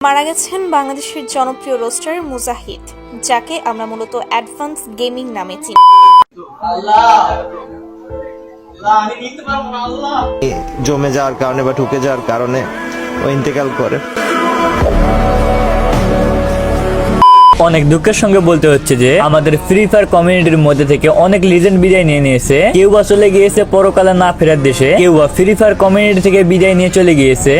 মারা গেছেন বাংলাদেশের জনপ্রিয় রোস্টার মুজাহিদ, যাকে আমরা মূলত অ্যাডভান্স গেমিং নামে চিনি। জমে যাওয়ার কারণে বা ঢুকে যাওয়ার কারণে ও ইন্তেকাল করে। অনেক দুঃখের সঙ্গে বলতে হচ্ছে যে আমাদের ফ্রি ফায়ার কমিউনিটির মধ্যে থেকে অনেক লিজেন্ড বিদায় নিয়ে নিয়েছে। কেউ বা চলে গিয়েছে পরকালে না ফেরার দেশে, কেউ বা ফ্রি ফায়ার কমিউনিটি থেকে বিদায় নিয়ে চলে গিয়েছে।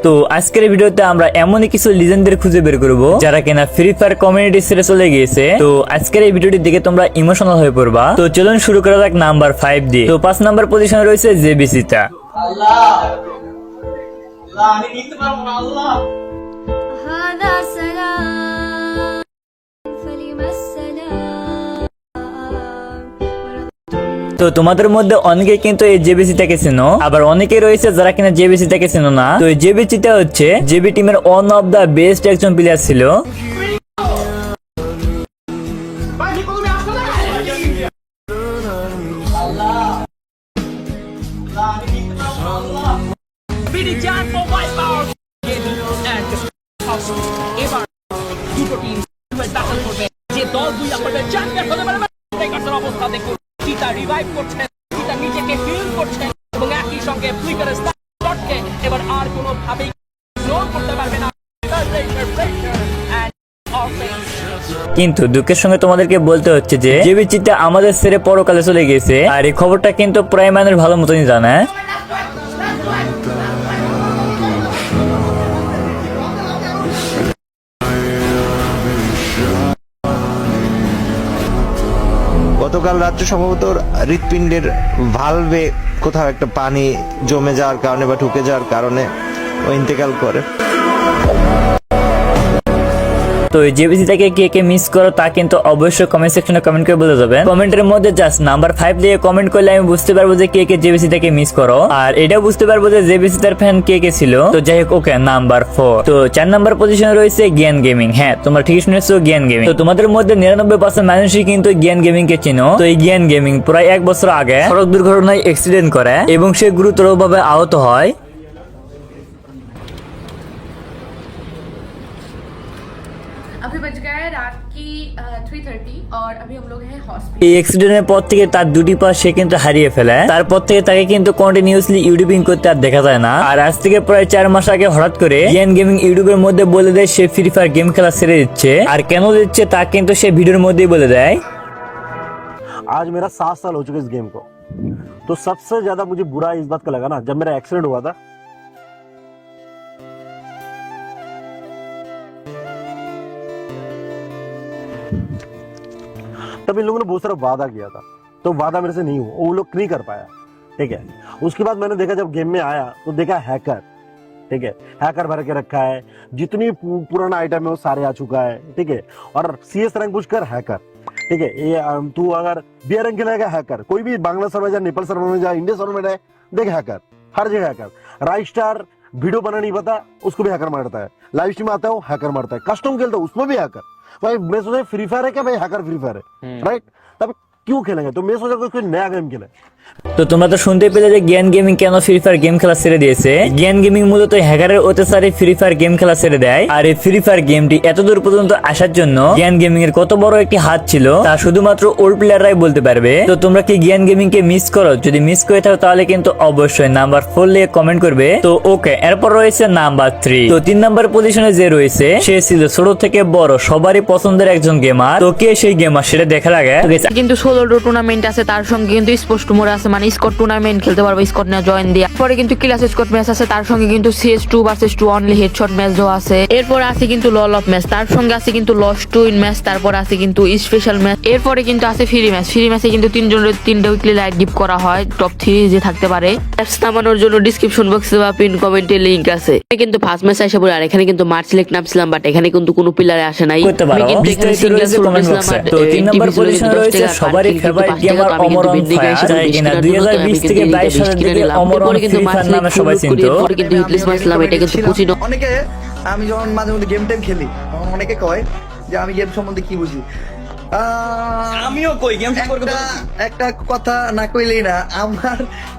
তো আজকের ভিডিওতে আমরা এমনই কিছু লিজেন্ডদের খুঁজে বের করবো যারা কিনা ফ্রি ফায়ার কমিউনিটি ছেড়ে চলে গিয়েছে। তো আজকের এই ভিডিওটি দেখে তোমরা ইমোশনাল হয়ে পড়বা। তো চলুন শুরু করা যাক নাম্বার 5 দিয়ে। তো 5 নাম্বার পজিশনে রয়েছে জেবিসিটা। তো তোমাদের মধ্যে অনেকে কিন্তু এই জেবিসিটাকে চেনো, আবার অনেকে রয়েছে যারা কিনা জেবিসিটাকে চেনো না। তো এই জেবিসিটা হচ্ছে জেবি টিমের ওয়ান অফ দা বেস্ট একজন প্লেয়ার ছিল। এবার দুটো টিম ব্যাটল করবে, যে দল দুই নম্বরের চ্যাম্পিয়ন হতে পারে। অবস্থা দেখুন, চিতা রিভাইভ করছেন, চিতা নিজেকে হিল করছেন এবং একই সঙ্গে ফ্লিকারের শটকে এবার আর কোনো ভাবেই ইগনোর করতে পারবে না। কিন্তু দুঃখের সঙ্গে তোমাদেরকে বলতে হচ্ছে যে জেবিসিটা আমাদের ছেড়ে পরকালে চলে গেছে, আর এই খবরটা কিন্তু প্রায় মানুষ ভালো মতনই জানে। গতকাল রাত্রে সম্ভবত হৃৎপিণ্ডের ভালভে কোথাও একটা পানি জমে যাওয়ার কারণে বা ঢুকে যাওয়ার কারণে ও ইন্তেকাল করে। তো এই জেবিসিটাকে কে কে মিস করো তা কিন্তু অবশ্যই কমেন্ট সেকশনে কমেন্ট করে বলে যাবেন। কমেন্টের মধ্যে জাস্ট নাম্বার 5 দিয়ে কমেন্ট করলে আমি বুঝতে পারবো যে কে কে জেবিসিটাকে মিস করো, আর এটাও বুঝতে পারবো যে জেবিসিটার ফ্যান কে কে ছিল। তো যাই হোক, ওকে নাম্বার 4। তো 4 নাম্বার পজিশনে রয়েছে জ্ঞান গেমিং। হ্যাঁ, তোমরা ঠিক শুনেছো, জ্ঞান গেমিং। তো তোমাদের মধ্যে 99% মানুষই কিন্তু জ্ঞান গেমিং কে চিনো। তো এই জ্ঞান গেমিং প্রায় 1 বছর আগে সড়ক দুর্ঘটনায় অ্যাক্সিডেন্ট করে এবং সে গুরুতরভাবে আহত হয়। अभी बज गया है रात की 3:30 और अभी हम लोग हैं हॉस्पिटल। এই অ্যাক্সিডেন্টের পর থেকে তার দুটি পা সে কিন্তু হারিয়ে ফেলে। তারপর থেকে তাকে কিন্তু কন্টিনিউয়াসলি ইউটিউবিং করতে আর দেখা যায় না। আর আজ থেকে প্রায় 4 মাস আগে হঠাৎ করে জ্ঞান গেমিং ইউটিউবের মধ্যে বলে দেয় সে ফ্রি ফায়ার গেম খেলা ছেড়ে দিচ্ছে। আর কেন দিচ্ছে তা কিন্তু সে ভিডিওর মধ্যেই বলে দেয়। आज मेरा 7 साल हो चुके इस गेम को। तो सबसे ज्यादा मुझे बुरा इस बात का लगा ना, जब मेरा एक्सीडेंट हुआ था तब इन लोगों ने बहुत सारा वादा किया था, तो वादा मेरे से नहीं हुआ, वो लोग नहीं कर पाया। ठीक है, उसके बाद मैंने देखा जब गेम में आया तो देखा हैकर, ठीक है, हैकर भर के रखा है, जितनी पुराना आइटम है वो सारे आ चुका है। ठीक है, और सीएस रैंक पूछ कर हैकर। ठीक है, ये तू अगर बी रैंक खेलेगा हैकर, कोई भी बांग्ला सर्वर जा, नेपाल सर्वर में जा, इंडिया सर्वर में जाए, देख हैकर, हर जगह हैकर। राइट स्टार वीडियो बना नहीं पता, उसको भी हैकर मारता है। लाइव स्ट्रीम आता है वो हैकर मारता है, कस्टम खेलता है उसमें भी हैकर। भाई मैं सोचा फ्री फायर है क्या, भाई हैकर फ्री फायर है, राइट। तब क्यों खेलेंगे, तो मैं सोचा कोई नया गेम खेले। তো তোমরা তো শুনতে পেলে যে জ্ঞান গেমিং কেন ফ্রি ফায়ার গেম খেলা ছেড়ে দিয়েছে। জ্ঞান গেমিং মূলত হ্যাকারের অত্যাচারে ফ্রি ফায়ার গেম খেলা ছেড়ে দেয়। আর এই ফ্রি ফায়ার গেমটি এতদূর পর্যন্ত আসার জন্য জ্ঞান গেমিং এর কত বড় একটি হাত ছিল তা শুধুমাত্র ওল্ড প্লেয়াররাই বলতে পারবে। তো তোমরা কি জ্ঞান গেমিং কে মিস করো? যদি মিস করে থাকো তাহলে কিন্তু অবশ্যই নাম্বার 4 লিখে কমেন্ট করবে। তো ওকে, এরপর রয়েছে নাম্বার 3। তো 3 নাম্বার পজিশনে যে রয়েছে সে ছিল ছোট থেকে বড় সবারই পছন্দের একজন গেমার। তো কে সেই গেমার সেটা দেখার আগে কিন্তু 16টা টুর্নামেন্ট আছে, তার সঙ্গে কিন্তু স্পোর্টস মোড আছে, মানে স্কট টুর্নামেন্ট খেলতে পারবে স্কট না জয়েন দিয়ে। পরে কিন্তু ক্লাস স্কট ম্যাচ আছে, তার সঙ্গে কিন্তু CS2 ভার্সেস 2 অনলি হেডশট ম্যাচও আছে। এরপর আছে কিন্তু লল অফ ম্যাচ, তার সঙ্গে আছে কিন্তু লস্ট টু ইন ম্যাচ, তারপর আছে কিন্তু স্পেশাল ম্যাচ। এরপরে কিন্তু আছে ফ্রি ম্যাচ। ফ্রি ম্যাচে কিন্তু 3 জনের 3টা উইকলি লাইট গিফট করা হয়, টপ 3 যে থাকতে পারে। অ্যাপস নামানোর জন্য ডেসক্রিপশন বক্সে বা পিন কমেন্টে লিংক আছে। কিন্তু ফার্স্ট ম্যাচ আসে পড়ে, আর এখানে কিন্তু মার্চ সিলেক্ট নামছিলাম, বাট এখানে কিন্তু কোনো প্লেয়ারে আসে নাই। করতে পারো, বিস্তারিত রয়েছে কমেন্ট বক্সে। তো 3 নাম্বার পজিশনে রয়েছে সবারই ফেভারিট গেমার অমরন ফায়ার, যাই কিনা 2020 থেকে 22 সালের দিকে অমরন ফ্রি ফায়ার নামে সবাই চিনতো। কিন্তু হিটলিস্ট মারছিলাম, এটা কিন্তু পুচিনো। অনেকে, আমি যখন মাঝে মধ্যে গেম টাইম খেলি তখন অনেকে কয় যে আমি গেম সম্বন্ধে কি বুঝি। আমিও কই গেম সম্পর্কে একটা কথা না কইলেই না। আমার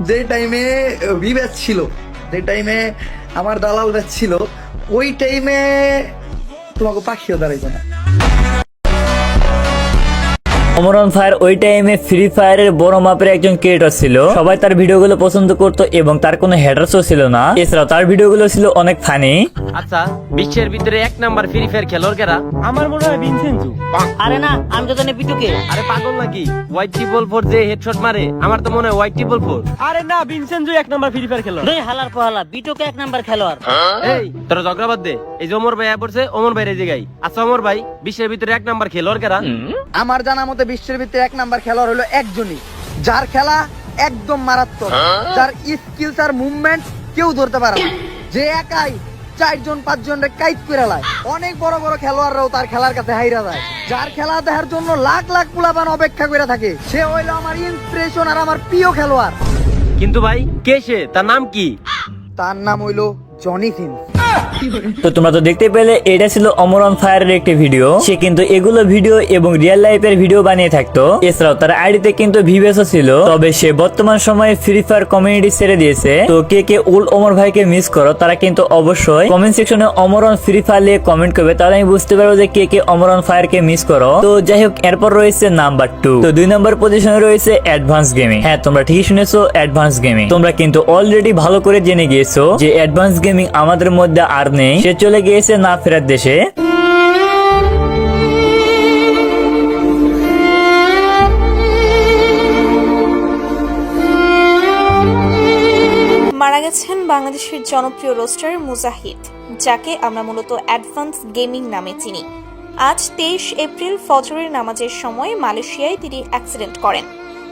যে টাইমে ভিভ্যাচ ছিল, যে টাইমে আমার দালালরা ছিল, ওই টাইমে তোমাকে পাখিও দাঁড়াইতো না। অমরন ফায়ার ওই টাইমে ফ্রি ফায়ারের বড় মাপের একজন ক্রিয়েটর ছিল। সবাই তার ভিডিওগুলো পছন্দ করতো এবং তার কোনো হেডার্সও ছিল না। এছাড়াও তার ভিডিওগুলো ছিল অনেক ফানি। আচ্ছা, বিশ্বের ভিতরে 1 নাম্বার ফ্রি ফায়ার খেলোয়াড় কারা? আমার মনে হয় ভিনসেন্টু। আরে না, আমি তো জানি পিটুকে। আরে পাগল নাকি? হোয়াইট ট্রিপল ফোর যে হেডশট মারে, আমার তো মনে হয় হোয়াইট ট্রিপল ফোর। আরে না, ভিনসেন্টু 1 নাম্বার ফ্রি ফায়ার খেলোয়াড়। দুই হালার পোহালা, পিটুকে 1 নাম্বার খেলোয়াড়। এই তোরা ঝগড়া বাদ দে। এই যে ওমর ভাই পড়ছে, ওমর ভাই রেজে গাই। আচ্ছা ওমর ভাই, বিশ্বের ভিতরে 1 নাম্বার খেলোয়াড় কারা? আমার জানা মতে বিশ্বের ভিতরে 1 নাম্বার খেলোয়াড় হলো একজনই, যার খেলা একদম মারাত্মক, যার স্কিলস আর মুভমেন্ট কেউ ধরতে পারে না, যে একাই 4 জন 5 জন রে কাইট করে লায়। অনেক বড় বড় খেলোয়াড়রাও তার খেলার কাছে হাইরা যায়, যার খেলা দেখার জন্য লাখ লাখ পোলাপান অপেক্ষা করে থাকে। সে হইলো আমার ইন্সপিরেশন আর আমার প্রিয় খেলোয়াড়। কিন্তু ভাই কে সে? তার নাম কি? তার নাম হইলো জনি সিন্স। তো তোমরা তো দেখতে পেলে, এটা ছিল অমরন ফায়ারের একটি ভিডিও। সে কিন্তু এগুলো ভিডিও এবং রিয়েল লাইফের ভিডিও বানিয়ে থাকতো। এছাড়াও তার আইডিতে কিন্তু ভিউয়ার্সও ছিল। তবে সে বর্তমান সময়ে ফ্রি ফায়ার কমিউনিটি ছেড়ে দিয়েছে। তো কে কে ওল্ড অমর ভাইকে মিস করো, তারা কিন্তু অবশ্যই কমেন্ট সেকশনে অমরন ফ্রি ফায়ার লিখে কমেন্ট করবে, তাহলে আমি বুঝতে পারবো যে কে কে অমরন ফায়ারকে মিস করো। তো যাই হোক, এরপর রয়েছে নাম্বার 2। তো 2 নম্বর পজিশনে রয়েছে অ্যাডভান্স গেমিং। হ্যাঁ, তোমরা ঠিকই শুনেছো, অ্যাডভান্স গেমিং। তোমরা কিন্তু অলরেডি ভালো করে জেনে গিয়েছো যে অ্যাডভান্স গেমিং আমাদের মধ্যে আর নেই। সে চলে গিয়েছে না ফেরার দেশে। মারা গেছেন বাংলাদেশের জনপ্রিয় রোস্টার মুজাহিদ, যাকে আমরা মূলত অ্যাডভান্স গেমিং নামে চিনি। আজ 23 এপ্রিল ফজরের নামাজের সময় মালয়েশিয়ায় তিনি অ্যাক্সিডেন্ট করেন।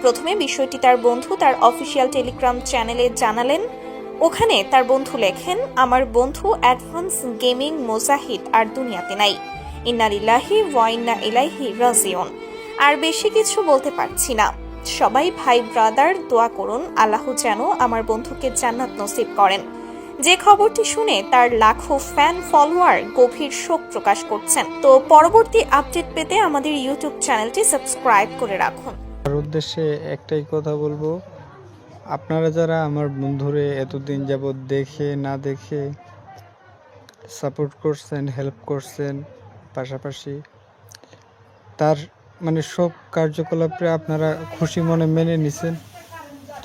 প্রথমে বিষয়টি তার বন্ধু তার অফিসিয়াল টেলিগ্রাম চ্যানেলে জানালেন। ওখানে তার বন্ধু লেখেন, আমার বন্ধু অ্যাডভান্স গেমিং মুজাহিদ আর দুনিয়াতে নাই, ইন্না লিল্লাহি ওয়া ইন্না ইলাইহি রাজিউন। আর বেশি কিছু বলতে পারছি না। সবাই ভাই ব্রাদার দোয়া করুন, আল্লাহ যেন আমার বন্ধুকে জান্নাত নসিব করেন। যে খবরটি শুনে তার লাখো ফ্যান ফলোয়ার গভীর শোক প্রকাশ করছেন। তো পরবর্তী আপডেট পেতে আমাদের ইউটিউব চ্যানেলটি সাবস্ক্রাইব করে রাখুন। আমার উদ্দেশ্যে একটাই কথা বলবো, আপনারা যারা আমার বন্ধুরে এতদিন যাবৎ দেখে না দেখে সাপোর্ট করছেন, হেল্প করছেন, পাশাপাশি তার মানে সব কার্যকলাপে আপনারা খুশি মনে মেনে নিছেন,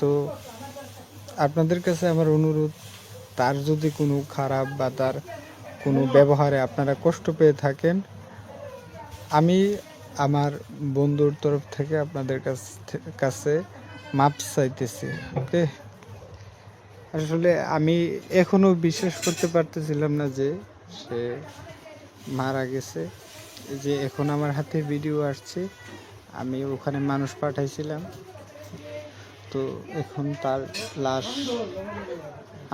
তো আপনাদের কাছে আমার অনুরোধ, তার যদি কোনো খারাপ বা তার কোনো ব্যবহারে আপনারা কষ্ট পেয়ে থাকেন, আমি আমার বন্ধুর তরফ থেকে আপনাদের কাছে মাপ চাইতেছি। ওকে, আসলে আমি এখনো বিশ্বাস করতে পারতেছিলাম না যে সে মারা গেছে। যে এখন আমার হাতে ভিডিও আসছে, আমি ওখানে মানুষ পাঠাইছিলাম, তো এখন তার লাশ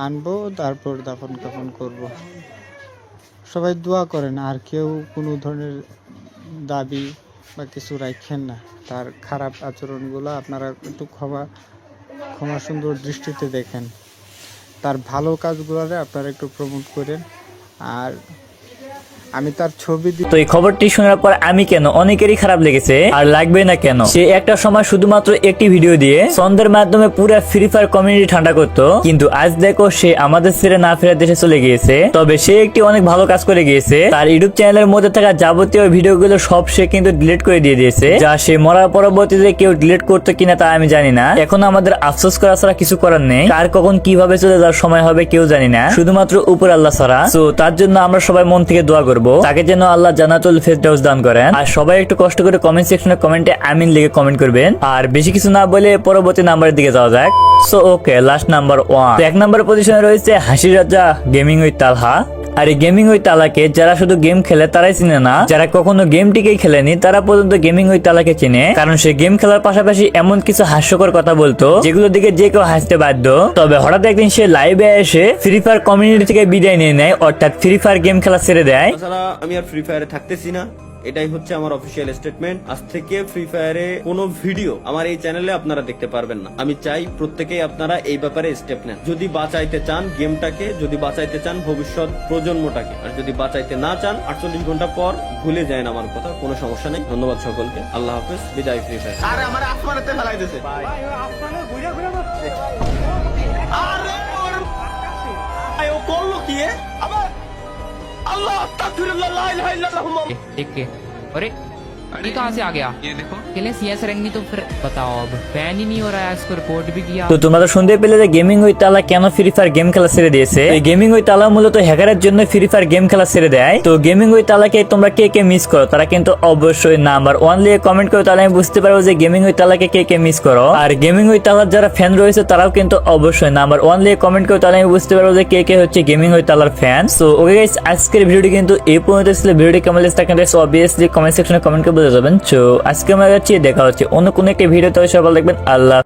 আনবো, তারপর দাফন কাফন করব। সবাই দোয়া করেন, আর কেউ কোনো ধরনের দাবি বা কিছু রাখেন না। তার খারাপ আচরণগুলো আপনারা একটু ক্ষমা সুন্দর দৃষ্টিতে দেখেন। তার ভালো কাজগুলো আপনারা একটু প্রমোট করেন। আর আমি তার ছবি তো এই খবরটি শোনার পর আমি কেন, অনেকেরই খারাপ লেগেছে, আর লাগবে না কেন। সে একটা সময় শুধুমাত্র একটি ভিডিও দিয়ে ছন্দের মাধ্যমে পুরো ফ্রি ফায়ার কমিউনিটি ঠান্ডা করতো, কিন্তু আজ দেখো সে আমাদের ছেড়ে না ফেরার দেশে চলে গিয়েছে। তবে সে একটি অনেক ভালো কাজ করে গিয়েছে। তার ইউটিউব চ্যানেলের মধ্যে থাকা যাবতীয় ভিডিওগুলো সব সে কিন্তু ডিলিট করে দিয়ে দিয়েছে, যা সে মরার পরবর্তীতে কেউ ডিলিট করতো কিনা তা আমি জানি না। এখন আমাদের আফসোস করা ছাড়া কিছু করার নেই। কার কখন কিভাবে চলে যাওয়ার সময় হবে কেউ জানি না, শুধুমাত্র উপর আল্লাহ ছাড়া। তো তার জন্য আমরা সবাই মন থেকে দোয়া করবো, তাকে যেন আল্লাহ জান্নাতুল ফেরদাউস দান করেন। আর সবাই একটু কষ্ট করে কমেন্ট সেকশনে কমেন্টে আমিন লিখে কমেন্ট করবেন। আর বেশি কিছু না বলে পরবর্তী নাম্বারের দিকে যাওয়া যাক। So okay, last number 1। 1 নম্বর পজিশনে রয়েছে হাসির রাজা গেমিং উইথ তালহা। আর এই গেমিং উইথ তালাকে যারা শুধু গেম খেলে তারাই চিনে না, যারা কখনো গেমটিকেই খেলেনি তারা পর্যন্ত গেমিং উইথ তালাকে চিনে। কারণ সে গেম খেলার পাশাপাশি এমন কিছু হাস্যকর কথা বলতো যেগুলো দিকে যে কেউ হাসতে বাধ্য। তবে হঠাৎ একদিন সে লাইভে এসে ফ্রি ফায়ার কমিউনিটি থেকে বিদায় নিয়ে নেয়, অর্থাৎ ফ্রি ফায়ার গেম খেলা ছেড়ে দেয়। তাছাড়া আমি আর ফ্রি ফায়ারে থাকতেছি না, এটাই হচ্ছে আমার অফিসিয়াল স্টেটমেন্ট। আজ থেকে ফ্রি ফায়ারে কোনো ভিডিও আমার এই চ্যানেলে আপনারা দেখতে পারবেন না। আমি চাই প্রত্যেকেই আপনারা এই ব্যাপারে স্টেপ নেন, যদি বাঁচাইতে চান গেমটাকে, যদি বাঁচাইতে চান ভবিষ্যৎ প্রজন্মটাকে, আর যদি বাঁচাইতে না চান 48 ঘন্টা পর ভুলে যায় আমার কথা, কোনো সমস্যা নেই। ধন্যবাদ সকলকে, আল্লাহ হাফেজ, বিদায় ফ্রি ফায়ার। আরে আমার আসমানেতে ফেলাই দিয়েছে ভাই, আসমানে ঘুরে ঘুরে মারছে। আরে ওর করলো কি আবার আল্লাহ আস্তাগফিরুল্লাহ লা ইলাহা ইল্লাল্লাহ देख के अरे ये कहाँ से आ गया? ये देखो खेले CS रैंक नहीं तो फिर बताओ अब बैन ही नहीं हो रहा है, इसको रिपोर्ट भी किया। তো তোমরা শুনতে পেলে যে গেমিং উইথ তালা কেন ফ্রি ফায়ার গেম খেলা ছেড়ে দিয়েছে। এই গেমিং উইথ তালা মূলত হ্যাকারের জন্য ফ্রি ফায়ার গেম খেলা ছেড়ে দেয়। তো গেমিং উইথ তালাকে তোমরা কে কে মিস করো তারা কিন্তু অবশ্যই নাম্বার 1 লিখে কমেন্ট করো, তাহলে আমি বুঝতে পারবো যে গেমিং উইথ তালাকে কে কে মিস করো। আর গেমিং উইথ তালার যারা ফ্যান রয়েছে তারাও কিন্তু অবশ্যই নাম্বার 1 লিখে কমেন্ট করো, তাহলে আমি বুঝতে পারবো যে কে কে হচ্ছে গেমিং উইথ তালার ফ্যান। সো ওকে গাইস, আজকের ভিডিওটি কিন্তু এই পর্যন্ত ছিল। ভিডিওটি কেমন লেগেছে তা কিন্তু অবভিয়াসলি কমেন্ট সেকশনে কমেন্ট করে বলে যাবেন। সো আজকে আমরা যাচ্ছি, দেখা হচ্ছে অন্য কোনো একটা ভিডিওতে। সবাই দেখবেন, আল্লাহ।